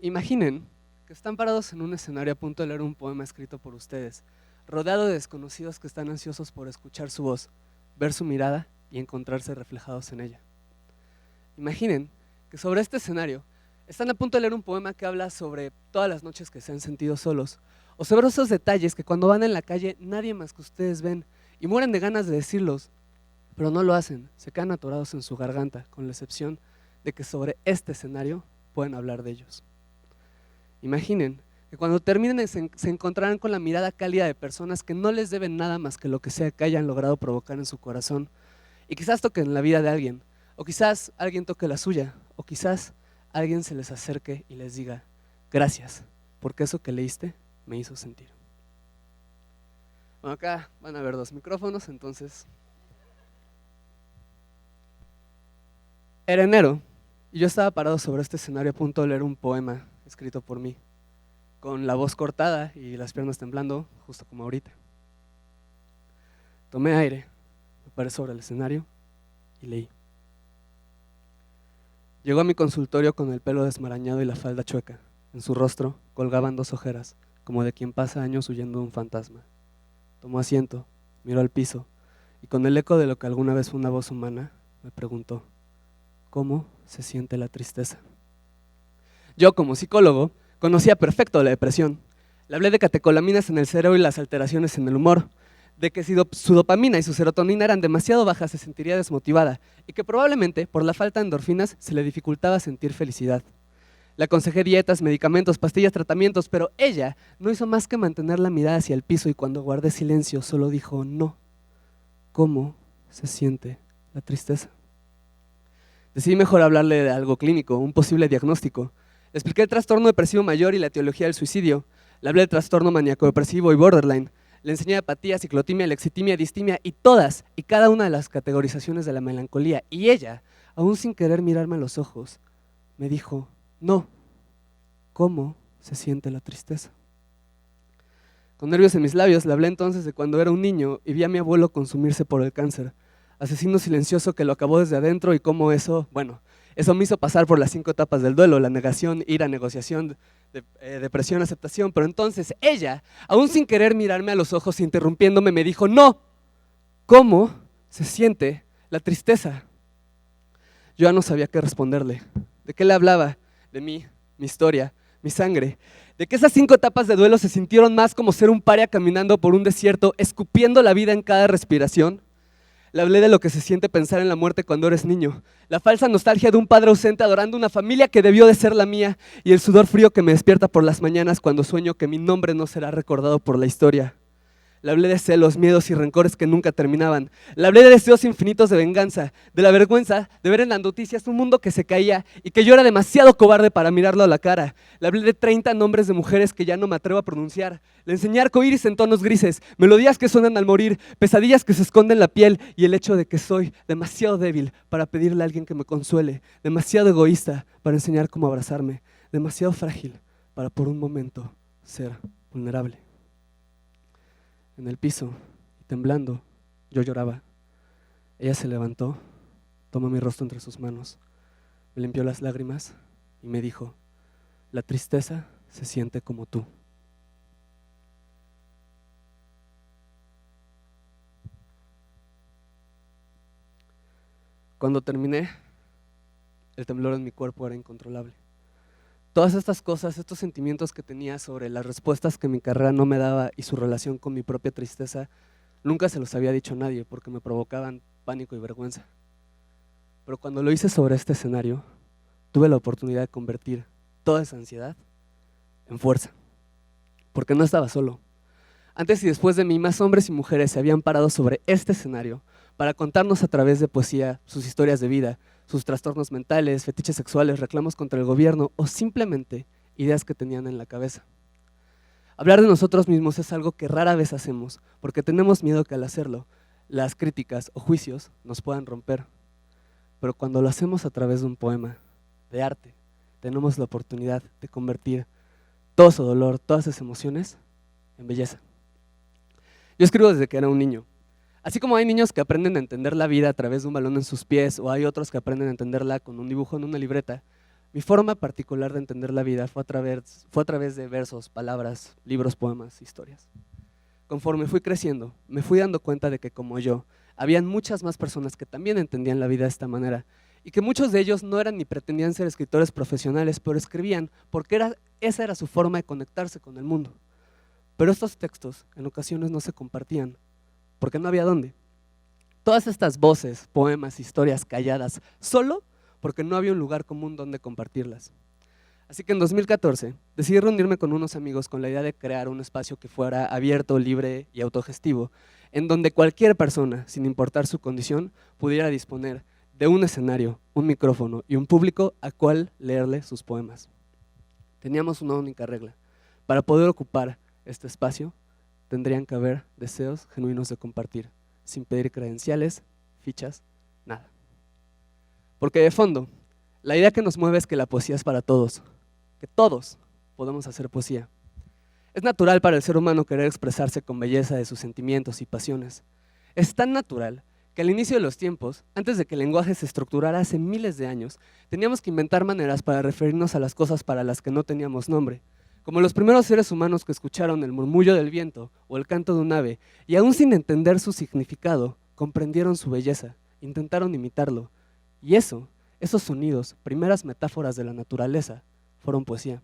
Imaginen que están parados en un escenario a punto de leer un poema escrito por ustedes, rodeado de desconocidos que están ansiosos por escuchar su voz, ver su mirada y encontrarse reflejados en ella. Imaginen que sobre este escenario están a punto de leer un poema que habla sobre todas las noches que se han sentido solos, o sobre esos detalles que cuando van en la calle nadie más que ustedes ven y mueren de ganas de decirlos, pero no lo hacen, se quedan atorados en su garganta, con la excepción de que sobre este escenario pueden hablar de ellos. Imaginen que cuando terminen se encontrarán con la mirada cálida de personas que no les deben nada más que lo que sea que hayan logrado provocar en su corazón, y quizás toquen la vida de alguien, o quizás alguien toque la suya, o quizás alguien se les acerque y les diga: gracias, porque eso que leíste me hizo sentir. Bueno, acá van a ver 2 micrófonos, entonces. Era enero y yo estaba parado sobre este escenario a punto de leer un poema escrito por mí, con la voz cortada y las piernas temblando, justo como ahorita. Tomé aire, me paré sobre el escenario y leí. Llegó a mi consultorio con el pelo desmarañado y la falda chueca. En su rostro colgaban 2 ojeras, como de quien pasa años huyendo de un fantasma. Tomó asiento, miró al piso y con el eco de lo que alguna vez fue una voz humana, me preguntó: ¿cómo se siente la tristeza? Yo, como psicólogo, conocía perfecto la depresión. Le hablé de catecolaminas en el cerebro y las alteraciones en el humor, de que si su dopamina y su serotonina eran demasiado bajas se sentiría desmotivada y que probablemente por la falta de endorfinas se le dificultaba sentir felicidad. Le aconsejé dietas, medicamentos, pastillas, tratamientos, pero ella no hizo más que mantener la mirada hacia el piso y cuando guardé silencio solo dijo: no. ¿Cómo se siente la tristeza? Decidí mejor hablarle de algo clínico, un posible diagnóstico. Le expliqué el trastorno depresivo mayor y la etiología del suicidio. Le hablé del trastorno maníaco-depresivo y borderline. Le enseñé apatía, ciclotimia, lexitimia, distimia y todas y cada una de las categorizaciones de la melancolía. Y ella, aún sin querer mirarme a los ojos, me dijo: no. ¿Cómo se siente la tristeza? Con nervios en mis labios, le hablé entonces de cuando era un niño y vi a mi abuelo consumirse por el cáncer, asesino silencioso que lo acabó desde adentro y cómo eso me hizo pasar por las 5 etapas del duelo: la negación, ira, negociación, depresión, aceptación. Pero entonces ella, aún sin querer mirarme a los ojos, interrumpiéndome, me dijo: no. ¿Cómo se siente la tristeza? Yo ya no sabía qué responderle. ¿De qué le hablaba? De mí, mi historia, mi sangre. De que esas 5 etapas de duelo se sintieron más como ser un paria caminando por un desierto, escupiendo la vida en cada respiración. Le hablé de lo que se siente pensar en la muerte cuando eres niño, la falsa nostalgia de un padre ausente adorando una familia que debió de ser la mía y el sudor frío que me despierta por las mañanas cuando sueño que mi nombre no será recordado por la historia. Le hablé de celos, miedos y rencores que nunca terminaban. Le hablé de deseos infinitos de venganza, de la vergüenza de ver en las noticias un mundo que se caía y que yo era demasiado cobarde para mirarlo a la cara. Le hablé de 30 nombres de mujeres que ya no me atrevo a pronunciar. Le enseñé arcoíris en tonos grises, melodías que suenan al morir, pesadillas que se esconden en la piel y el hecho de que soy demasiado débil para pedirle a alguien que me consuele, demasiado egoísta para enseñar cómo abrazarme, demasiado frágil para por un momento ser vulnerable. En el piso, temblando, yo lloraba. Ella se levantó, tomó mi rostro entre sus manos, me limpió las lágrimas y me dijo: la tristeza se siente como tú. Cuando terminé, el temblor en mi cuerpo era incontrolable. Todas estas cosas, estos sentimientos que tenía sobre las respuestas que mi carrera no me daba y su relación con mi propia tristeza, nunca se los había dicho a nadie porque me provocaban pánico y vergüenza. Pero cuando lo hice sobre este escenario, tuve la oportunidad de convertir toda esa ansiedad en fuerza, porque no estaba solo. Antes y después de mí, más hombres y mujeres se habían parado sobre este escenario para contarnos a través de poesía sus historias de vida, sus trastornos mentales, fetiches sexuales, reclamos contra el gobierno o simplemente ideas que tenían en la cabeza. Hablar de nosotros mismos es algo que rara vez hacemos porque tenemos miedo que al hacerlo, las críticas o juicios nos puedan romper. Pero cuando lo hacemos a través de un poema, de arte, tenemos la oportunidad de convertir todo su dolor, todas esas emociones en belleza. Yo escribo desde que era un niño. Así como hay niños que aprenden a entender la vida a través de un balón en sus pies o hay otros que aprenden a entenderla con un dibujo en una libreta, Mi forma particular de entender la vida fue a través de versos, palabras, libros, poemas, historias. Conforme fui creciendo, me fui dando cuenta de que como yo, habían muchas más personas que también entendían la vida de esta manera y que muchos de ellos no eran ni pretendían ser escritores profesionales, pero escribían porque esa era su forma de conectarse con el mundo. Pero estos textos en ocasiones no se compartían, porque no había dónde. Todas estas voces, poemas, historias calladas, solo porque no había un lugar común donde compartirlas. Así que en 2014 decidí reunirme con unos amigos con la idea de crear un espacio que fuera abierto, libre y autogestivo, en donde cualquier persona, sin importar su condición, pudiera disponer de un escenario, un micrófono y un público a cual leerle sus poemas. Teníamos una única regla: para poder ocupar este espacio, tendrían que haber deseos genuinos de compartir, sin pedir credenciales, fichas, nada. Porque de fondo, la idea que nos mueve es que la poesía es para todos, que todos podemos hacer poesía. Es natural para el ser humano querer expresarse con belleza de sus sentimientos y pasiones. Es tan natural que al inicio de los tiempos, antes de que el lenguaje se estructurara hace miles de años, teníamos que inventar maneras para referirnos a las cosas para las que no teníamos nombre, como los primeros seres humanos que escucharon el murmullo del viento o el canto de un ave, y aún sin entender su significado, comprendieron su belleza, intentaron imitarlo, y esos sonidos, primeras metáforas de la naturaleza, fueron poesía.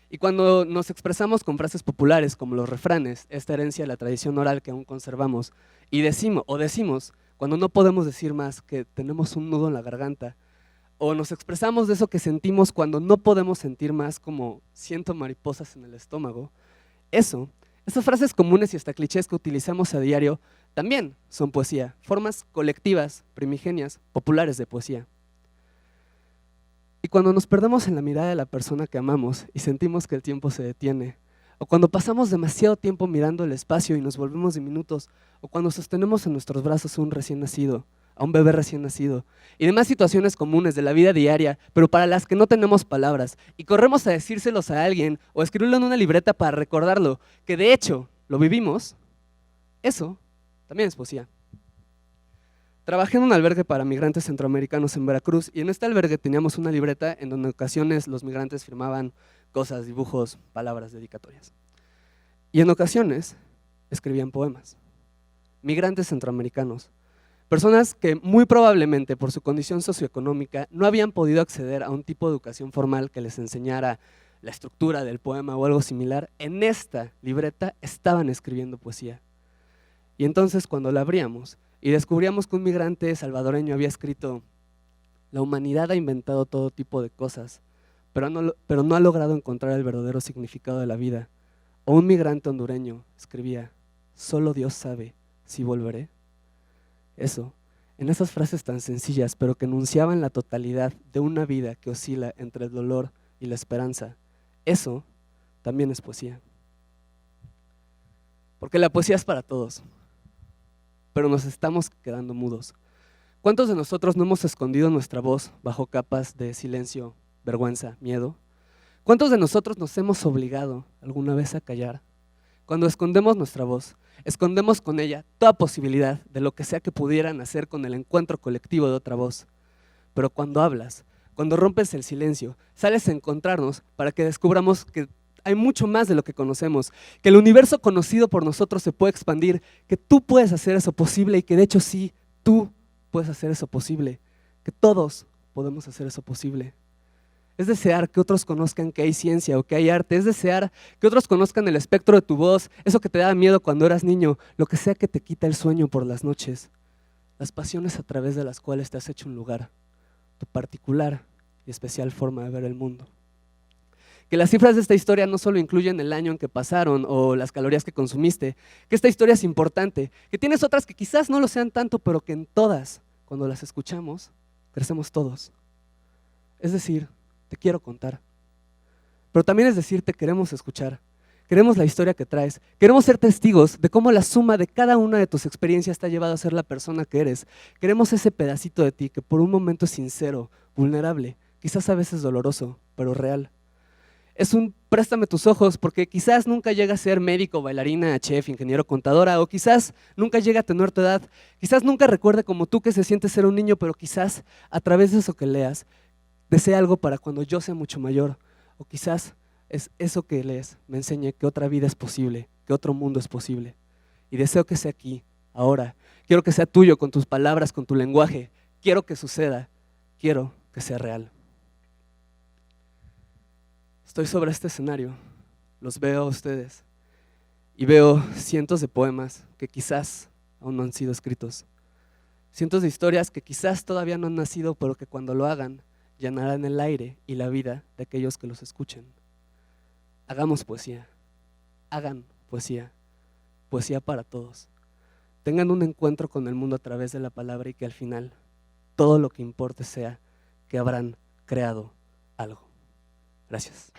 Y cuando nos expresamos con frases populares como los refranes, esta herencia de la tradición oral que aún conservamos, y decimos, cuando no podemos decir más, que tenemos un nudo en la garganta, o nos expresamos de eso que sentimos cuando no podemos sentir más, como siento mariposas en el estómago, esas frases comunes y hasta clichés que utilizamos a diario también son poesía, formas colectivas, primigenias, populares de poesía. Y cuando nos perdemos en la mirada de la persona que amamos y sentimos que el tiempo se detiene, o cuando pasamos demasiado tiempo mirando el espacio y nos volvemos diminutos, o cuando sostenemos en nuestros brazos a un bebé recién nacido, y demás situaciones comunes de la vida diaria, pero para las que no tenemos palabras, y corremos a decírselos a alguien o a escribirlo en una libreta para recordarlo, que de hecho lo vivimos, eso también es poesía. Trabajé en un albergue para migrantes centroamericanos en Veracruz, y en este albergue teníamos una libreta en donde en ocasiones los migrantes firmaban cosas, dibujos, palabras, dedicatorias. Y en ocasiones escribían poemas. Migrantes centroamericanos, personas que muy probablemente por su condición socioeconómica no habían podido acceder a un tipo de educación formal que les enseñara la estructura del poema o algo similar, en esta libreta estaban escribiendo poesía. Y entonces cuando la abríamos y descubríamos que un migrante salvadoreño había escrito: la humanidad ha inventado todo tipo de cosas, pero no ha logrado encontrar el verdadero significado de la vida. O un migrante hondureño escribía: solo Dios sabe si volveré. En esas frases tan sencillas, pero que enunciaban la totalidad de una vida que oscila entre el dolor y la esperanza, eso también es poesía. Porque la poesía es para todos, pero nos estamos quedando mudos. ¿Cuántos de nosotros no hemos escondido nuestra voz bajo capas de silencio, vergüenza, miedo? ¿Cuántos de nosotros nos hemos obligado alguna vez a callar? Cuando escondemos nuestra voz, escondemos con ella toda posibilidad de lo que sea que pudieran hacer con el encuentro colectivo de otra voz. Pero cuando hablas, cuando rompes el silencio, sales a encontrarnos para que descubramos que hay mucho más de lo que conocemos, que el universo conocido por nosotros se puede expandir, que tú puedes hacer eso posible y que de hecho sí, tú puedes hacer eso posible, que todos podemos hacer eso posible. Es desear que otros conozcan que hay ciencia o que hay arte, es desear que otros conozcan el espectro de tu voz, eso que te daba miedo cuando eras niño, lo que sea que te quita el sueño por las noches, las pasiones a través de las cuales te has hecho un lugar, tu particular y especial forma de ver el mundo. Que las cifras de esta historia no solo incluyen el año en que pasaron o las calorías que consumiste, que esta historia es importante, que tienes otras que quizás no lo sean tanto, pero que en todas, cuando las escuchamos, crecemos todos. Es decir, te quiero contar, pero también es decir, te queremos escuchar, queremos la historia que traes, queremos ser testigos de cómo la suma de cada una de tus experiencias te ha llevado a ser la persona que eres, queremos ese pedacito de ti que por un momento es sincero, vulnerable, quizás a veces doloroso, pero real. Es un préstame tus ojos, porque quizás nunca llega a ser médico, bailarina, chef, ingeniero, contadora, o quizás nunca llega a tener tu edad, quizás nunca recuerde como tú que se siente ser un niño, pero quizás a través de eso que leas, desea algo para cuando yo sea mucho mayor, o quizás es eso que lees me enseñe que otra vida es posible, que otro mundo es posible. Y deseo que sea aquí, ahora. Quiero que sea tuyo con tus palabras, con tu lenguaje. Quiero que suceda. Quiero que sea real. Estoy sobre este escenario, los veo a ustedes y veo cientos de poemas que quizás aún no han sido escritos. Cientos de historias que quizás todavía no han nacido, pero que cuando lo hagan llenarán el aire y la vida de aquellos que los escuchen. Hagamos poesía, hagan poesía, poesía para todos. Tengan un encuentro con el mundo a través de la palabra y que al final todo lo que importe sea que habrán creado algo. Gracias.